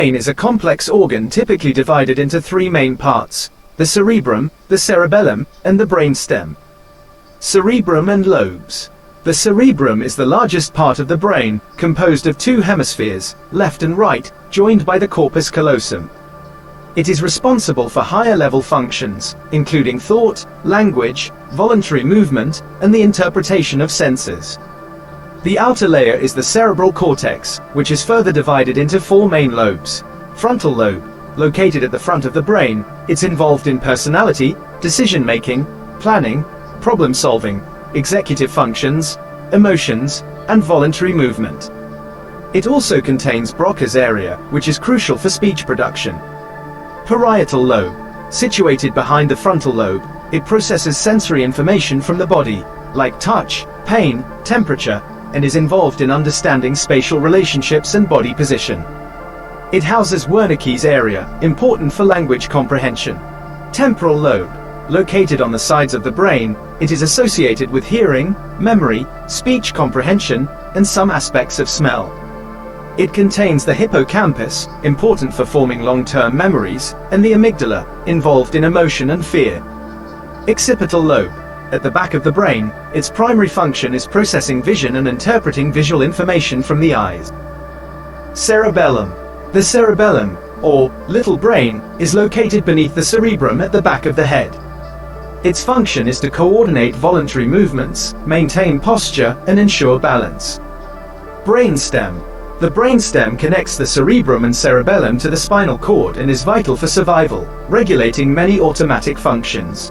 brain is a complex organ typically divided into three main parts: the cerebrum, the cerebellum, and the brainstem. Cerebrum and lobes. The cerebrum is the largest part of the brain, composed of two hemispheres, left and right, joined by the corpus callosum. It is responsible for higher-level functions, including thought, language, voluntary movement, and the interpretation of senses. The outer layer is the cerebral cortex, which is further divided into four main lobes. Frontal lobe, located at the front of the brain, it's involved in personality, decision-making, planning, problem-solving, executive functions, emotions, and voluntary movement. It also contains Broca's area, which is crucial for speech production. Parietal lobe, situated behind the frontal lobe, it processes sensory information from the body, like touch, pain, temperature, and is involved in understanding spatial relationships and body position. It houses Wernicke's area, important for language comprehension. Temporal lobe, located on the sides of the brain, it is associated with hearing, memory, speech comprehension, and some aspects of smell. It contains the hippocampus, important for forming long-term memories, and the amygdala, involved in emotion and fear. Occipital lobe, at the back of the brain, its primary function is processing vision and interpreting visual information from the eyes. Cerebellum. The cerebellum, or little brain, is located beneath the cerebrum at the back of the head. Its function is to coordinate voluntary movements, maintain posture, and ensure balance. Brainstem. The brainstem connects the cerebrum and cerebellum to the spinal cord and is vital for survival, regulating many automatic functions.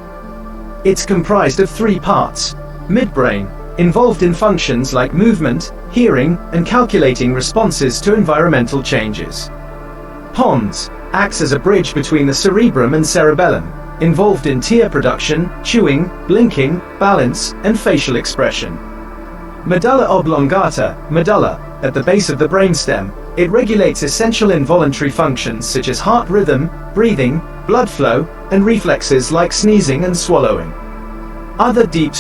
It's comprised of three parts: midbrain, involved in functions like movement, hearing, and calculating responses to environmental changes. Pons, acts as a bridge between the cerebrum and cerebellum, involved in tear production, chewing, blinking, balance, and facial expression. Medulla oblongata, medulla, at the base of the brainstem, it regulates essential involuntary functions such as heart rhythm, breathing, blood flow, and reflexes like sneezing and swallowing. Other deep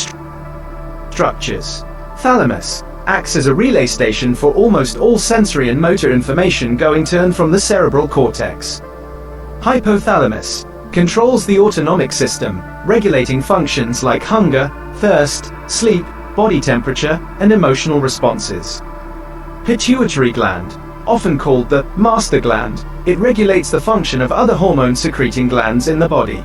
structures. Thalamus, acts as a relay station for almost all sensory and motor information going to and from the cerebral cortex. Hypothalamus, controls the autonomic system, regulating functions like hunger, thirst, sleep, body temperature, and emotional responses. Pituitary gland, often called the master gland, it regulates the function of other hormone-secreting glands in the body.